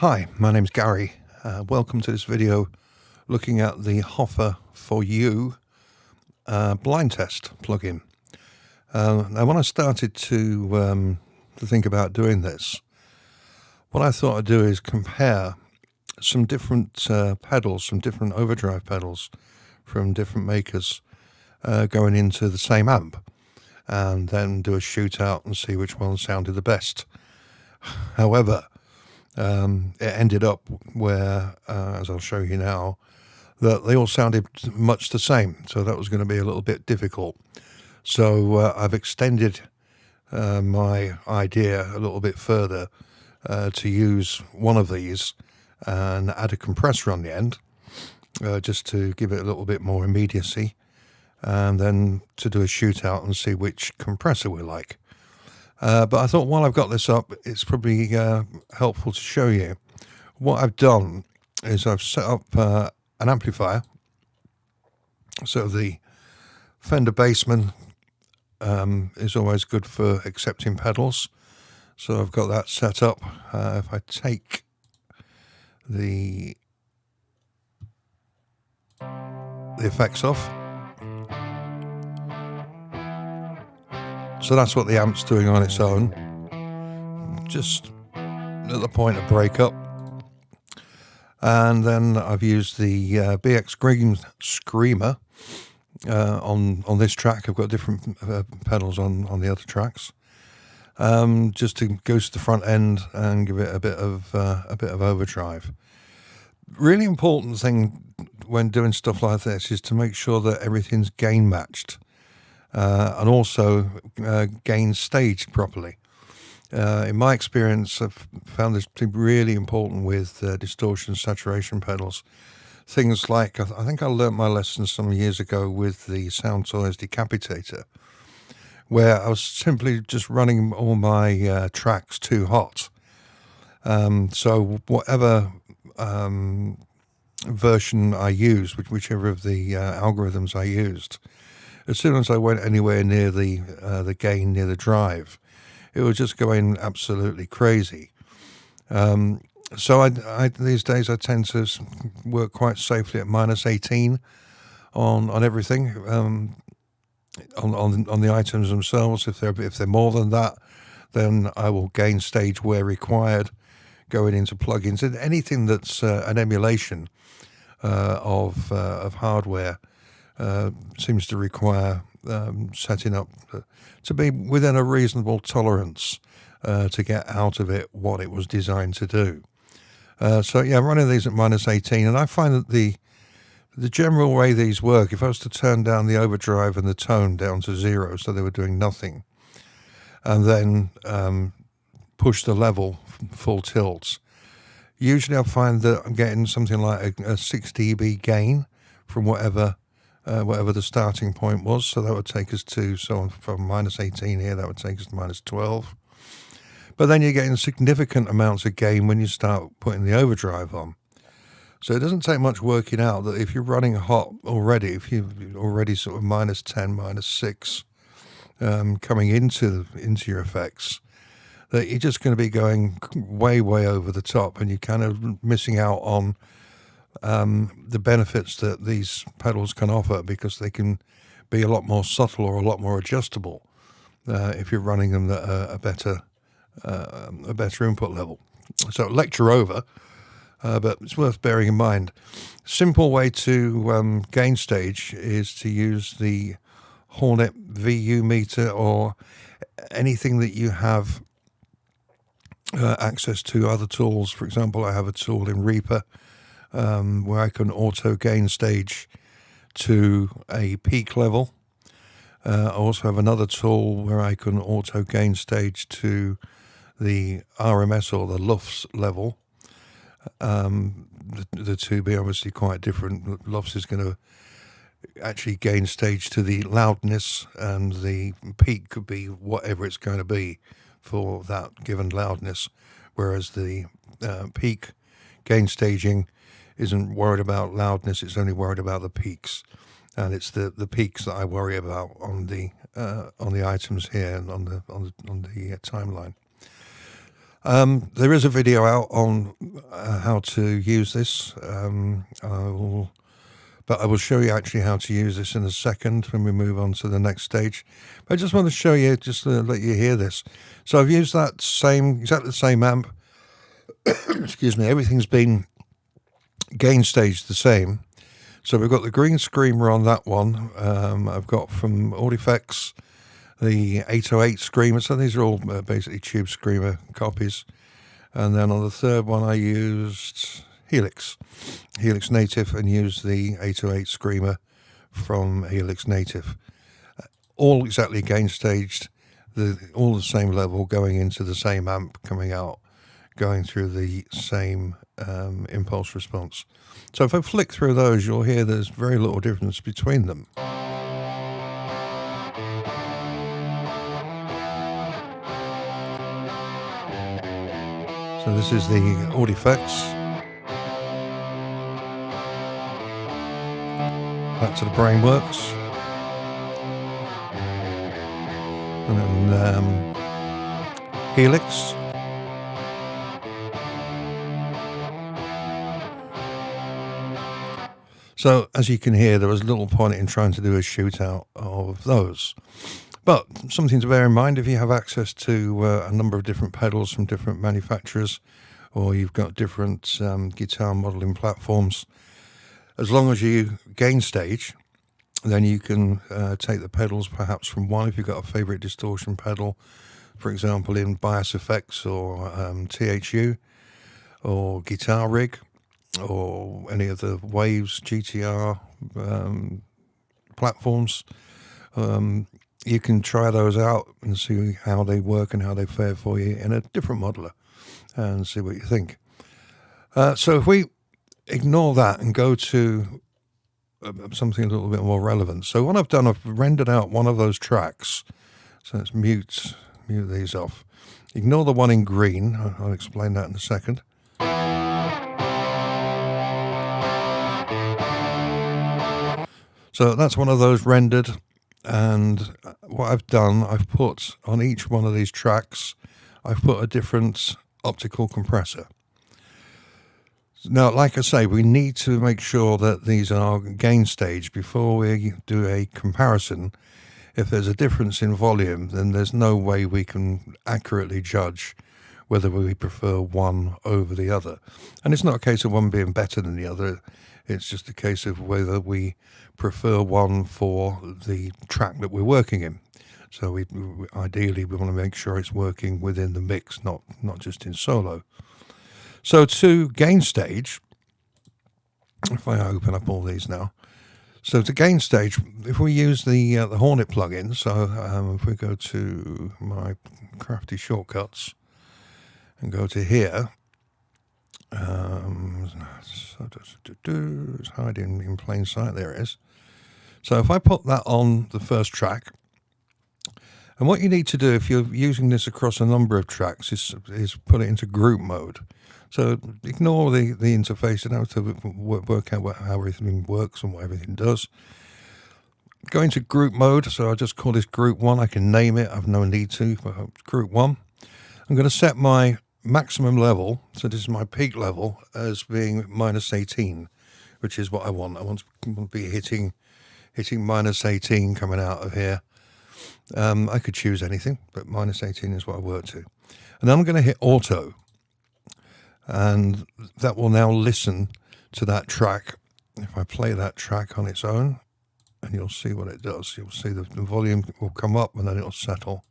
Hi, my name's Gary. Welcome to this video looking at the HOFA VU blind test plugin. Now, when I started to think about doing this, what I thought I'd do is compare some different pedals, some different overdrive pedals from different makers going into the same amp, and then do a shootout and see which one sounded the best. However, it ended up where, as I'll show you now, that they all sounded much the same. So that was going to be a little bit difficult. So I've extended my idea a little bit further to use one of these and add a compressor on the end, just to give it a little bit more immediacy, and then to do a shootout and see which compressor we like. But I thought while I've got this up, it's probably helpful to show you. What I've done is I've set up an amplifier. So the Fender Bassman is always good for accepting pedals. So I've got that set up. If I take the effects off, so that's what the amp's doing on its own, just at the point of breakup. And then I've used the BX Green Screamer on this track. I've got different pedals on the other tracks, just to go to the front end and give it a bit of overdrive. Really important thing when doing stuff like this is to make sure that everything's gain matched. And also gain staged properly. In my experience, I've found this to be really important with distortion saturation pedals. Things like, I think I learnt my lesson some years ago with the Sound Toys Decapitator, where I was simply just running all my tracks too hot. So whatever version I used, whichever of the algorithms I used, as soon as I went anywhere near the gain, near the drive, it was just going absolutely crazy. So I these days I tend to work quite safely at -18 on everything, on the items themselves. If they're more than that, then I will gain stage where required, going into plugins and anything that's an emulation of hardware. Seems to require setting up to be within a reasonable tolerance to get out of it what it was designed to do. So yeah, I'm running these at -18, and I find that the general way these work, if I was to turn down the overdrive and the tone down to 0, so they were doing nothing, and then push the level full tilt, usually I find that I'm getting something like a 6 dB gain from whatever the starting point was. So that would take us to, so from -18 here, that would take us to -12. But then you're getting significant amounts of gain when you start putting the overdrive on. So it doesn't take much working out that if you're running hot already, if you're already sort of -10, -6 coming into your effects, that you're just going to be going way over the top, and you're kind of missing out on the benefits that these pedals can offer, because they can be a lot more subtle or a lot more adjustable if you're running them at a better input level. So lecture over, but it's worth bearing in mind. Simple way to gain stage is to use the Hornet VU meter, or anything that you have access to other tools. For example, I have a tool in Reaper where I can auto gain stage to a peak level. I also have another tool where I can auto gain stage to the RMS, or the LUFS level. The two be obviously quite different. LUFS is going to actually gain stage to the loudness, and the peak could be whatever it's going to be for that given loudness, whereas the peak gain staging isn't worried about loudness, it's only worried about the peaks. And it's the peaks that I worry about on the items here and on the timeline. There is a video out on how to use this. But I will show you actually how to use this in a second when we move on to the next stage. But I just want to show you, just to let you hear this. So I've used that exactly the same amp. Excuse me, everything's been gain staged the same. So we've got the green screamer on that one. I've got from Audifex the 808 screamer. So these are all basically tube screamer copies. And then on the third one I used Helix Native, and used the 808 screamer from Helix Native. All exactly gain staged, all the same level, going into the same amp, coming out, going through the same impulse response. So if I flick through those, you'll hear there's very little difference between them. So this is the Audifex. Back to the Brainworks. And then Helix. So as you can hear, there was little point in trying to do a shootout of those. But something to bear in mind, if you have access to a number of different pedals from different manufacturers, or you've got different guitar modeling platforms, as long as you gain stage, then you can take the pedals perhaps from one. If you've got a favorite distortion pedal, for example, in Bias Effects or THU or Guitar Rig or any of the Waves GTR platforms, you can try those out and see how they work and how they fare for you in a different modeler and see what you think. So if we ignore that and go to something a little bit more relevant. So what I've done, I've rendered out one of those tracks. So let's mute these off. Ignore the one in green. I'll explain that in a second. So that's one of those rendered. And what I've done, I've put on each one of these tracks, I've put a different optical compressor. Now, like I say, we need to make sure that these are gain stage before we do a comparison. If there's a difference in volume, then there's no way we can accurately judge whether we prefer one over the other. And it's not a case of one being better than the other. It's just a case of whether we prefer one for the track that we're working in. So ideally we want to make sure it's working within the mix, not just in solo. So to gain stage, if I open up all these now, so to gain stage, if we use the Hornet plugin, so if we go to my crafty shortcuts and go to here, it's hiding in plain sight, there it is. So if I put that on the first track, and what you need to do if you're using this across a number of tracks is put it into group mode. So ignore the interface. You don't have to work out how everything works and what everything does. Go into group mode. So I'll just call this group 1. I can name it. I've no need to. But group 1. I'm going to set my maximum level. So this is my peak level as being -18, which is what I want. I want to be hitting -18 coming out of here. I could choose anything, but -18 is what I work to. And then I'm going to hit auto. And that will now listen to that track. If I play that track on its own, and you'll see what it does. You'll see the volume will come up and then it'll settle.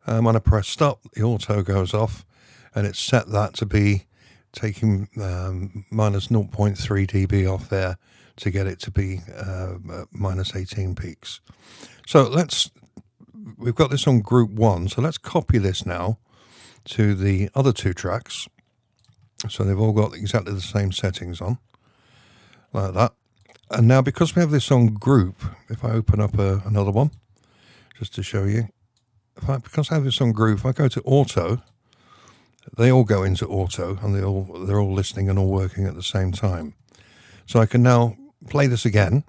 And when I press stop, the auto goes off, and it's set that to be taking minus 0.3 dB off there to get it to be -18 peaks. So we've got this on group 1, so let's copy this now to the other two tracks. So they've all got exactly the same settings on, like that. And now because we have this on group, if I open up another one, just to show you, because I have this on group, if I go to auto, they all go into auto, and they're all listening and all working at the same time. So I can now play this again.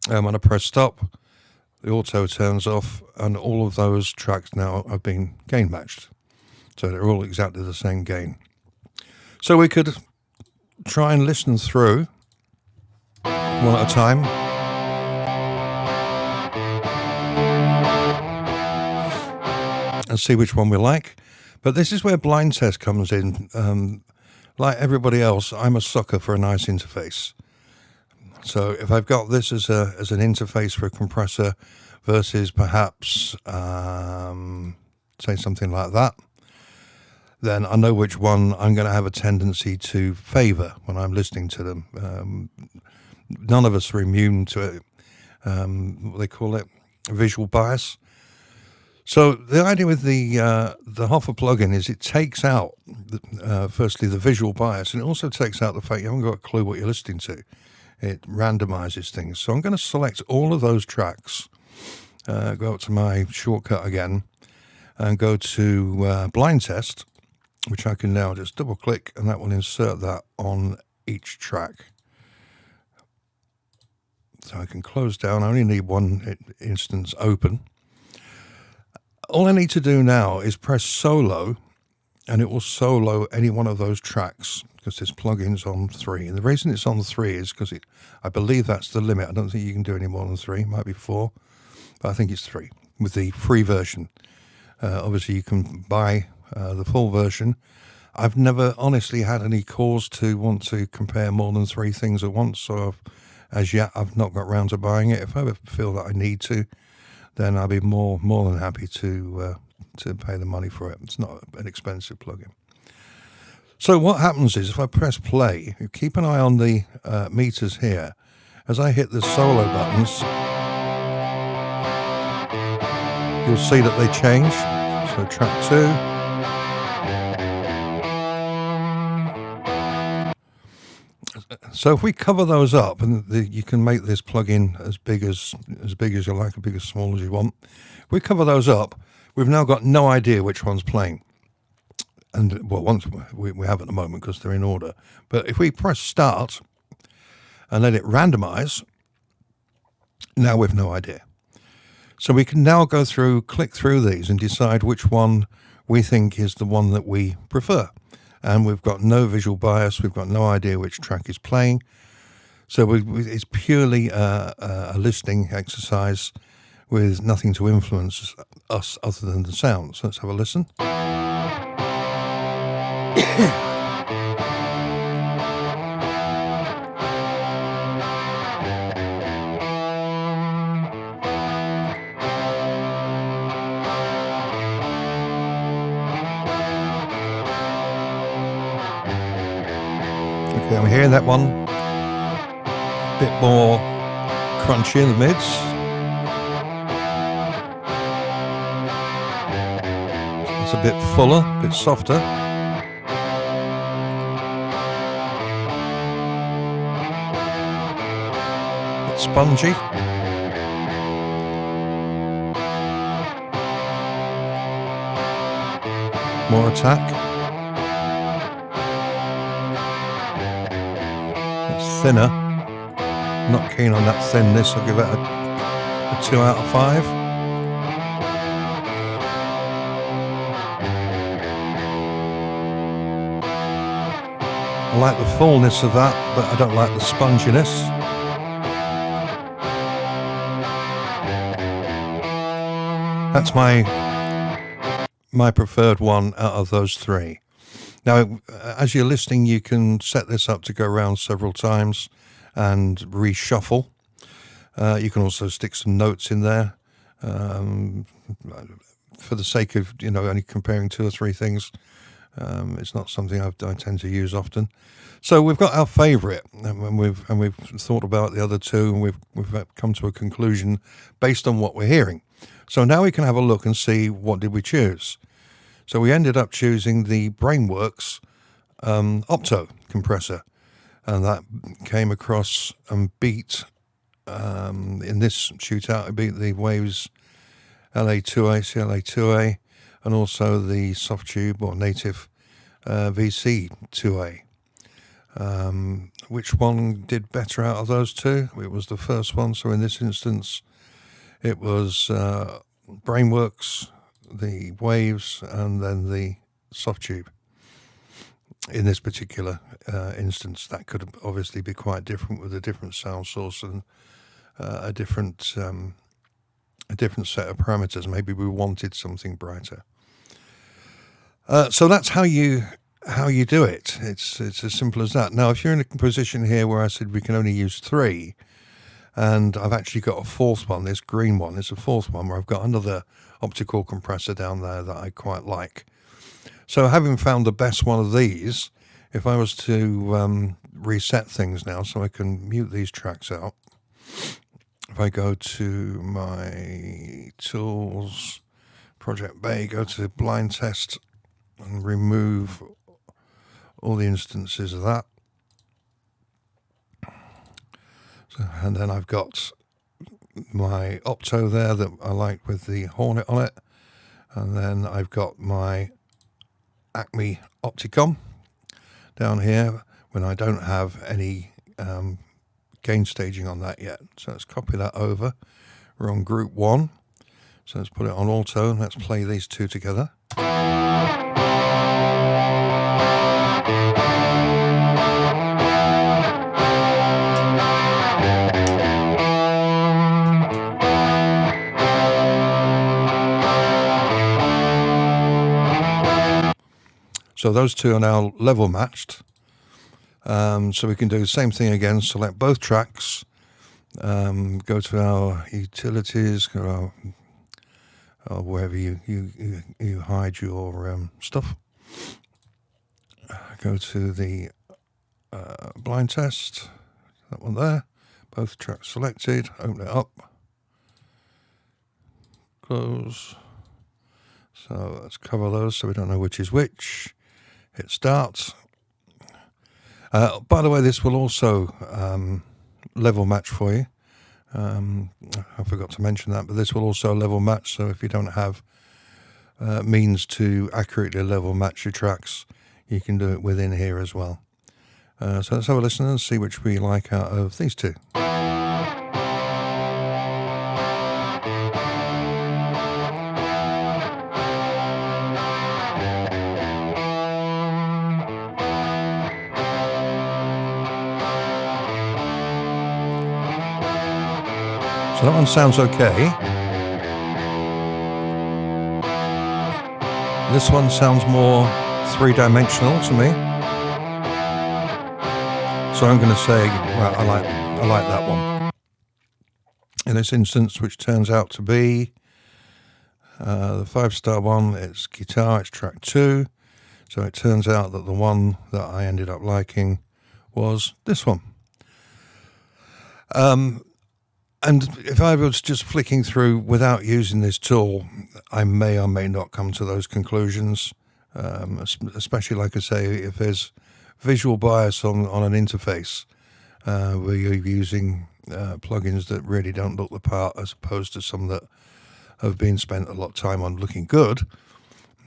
When I press stop, the auto turns off, and all of those tracks now have been gain matched. So they're all exactly the same gain. So we could try and listen through one at a time. And see which one we like. But this is where blind test comes in. Like everybody else, I'm a sucker for a nice interface. So if I've got this as an interface for a compressor versus perhaps, say something like that, then I know which one I'm going to have a tendency to favor when I'm listening to them. None of us are immune to it, what they call it, visual bias. So the idea with the HOFA plugin is it takes out, firstly, the visual bias, and it also takes out the fact you haven't got a clue what you're listening to. It randomizes things. So I'm going to select all of those tracks, go up to my shortcut again, and go to blind test, which I can now just double click, and that will insert that on each track. So I can close down. I only need one instance open. All I need to do now is press solo, and it will solo any one of those tracks, because this plugin's on 3. And the reason it's on 3 is because I believe that's the limit. I don't think you can do any more than 3. It might be 4, but I think it's 3 with the free version. Obviously, you can buy the full version. I've never honestly had any cause to want to compare more than 3 things at once, so as yet I've not got round to buying it. If I ever feel that I need to, then I'll be more than happy to pay the money for it. It's not an expensive plugin. So what happens is if I press play, you keep an eye on the meters here. As I hit the solo buttons, you'll see that they change. So track 2. So if we cover those up, and you can make this plugin as big as you like, as big as small as you want. If we cover those up, we've now got no idea which one's playing. And well, once we have at the moment because they're in order. But if we press start and let it randomize, now we've no idea. So we can now go through, click through these and decide which one we think is the one that we prefer. And we've got no visual bias. We've got no idea which track is playing. So it's purely a listening exercise with nothing to influence us other than the sound. So let's have a listen. Okay, I'm hearing that one a bit more crunchy in the mids. It's a bit fuller, a bit softer. A bit spongy. More attack. Thinner. Not keen on that thinness. I'll give it a 2 out of 5. I like the fullness of that, but I don't like the sponginess. That's my preferred one out of those 3. Now, as you're listening, you can set this up to go around several times and reshuffle. You can also stick some notes in there for the sake of, only comparing 2 or 3 things. It's not something I tend to use often. So we've got our favourite, and we've thought about the other 2, and we've come to a conclusion based on what we're hearing. So now we can have a look and see what did we choose. So we ended up choosing the Brainworks Opto compressor. and that came across and beat, in this shootout, it beat the Waves LA2A, CLA2A, and also the soft tube or native VC2A. Which one did better out of those two? It was the first one, so in this instance it was Brainworks, the Waves, and then the soft tube. In this particular instance, that could obviously be quite different with a different sound source and a different set of parameters. Maybe we wanted something brighter. So that's how you do it. It's as simple as that. Now, if you're in a position here where I said we can only use 3, and I've actually got a fourth one, this green one is a fourth one where I've got another optical compressor down there that I quite like. So having found the best one of these, if I was to reset things now, so I can mute these tracks out. If I go to my tools, Project Bay, go to blind test and remove all the instances of that. So, and then I've got my Opto there that I like with the Hornet on it. And then I've got my Acme Opticom down here when I don't have any gain staging on that yet. So let's copy that over. We're on group 1. So let's put it on auto and let's play these two together. So those two are now level matched. So we can do the same thing again, select both tracks, go to our utilities, go or wherever you hide your stuff. Go to the blind test, that one there, both tracks selected, open it up, close. So let's cover those so we don't know which is which. Hit start. By the way, this will also level match for you. I forgot to mention that, but this will also level match. So if you don't have means to accurately level match your tracks, you can do it within here as well. So let's have a listen and see which we like out of these two. So that one sounds okay. This one sounds more three-dimensional to me. So I'm going to say, well, I like that one. In this instance, which turns out to be the 5-star one, it's guitar, it's track 2. So it turns out that the one that I ended up liking was this one. And if I was just flicking through without using this tool, I may or may not come to those conclusions, especially, like I say, if there's visual bias on an interface where you're using plugins that really don't look the part as opposed to some that have been spent a lot of time on looking good,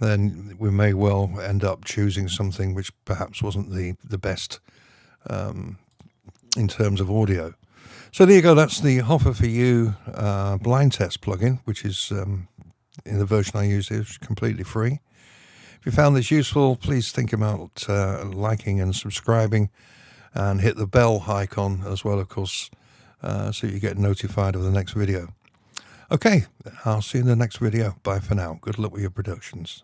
then we may well end up choosing something which perhaps wasn't the best in terms of audio. So there you go, that's the HOFA VU blind test plugin, which is in the version I use here, completely free. If you found this useful, please think about liking and subscribing, and hit the bell icon as well, of course, so you get notified of the next video. Okay, I'll see you in the next video. Bye for now. Good luck with your productions.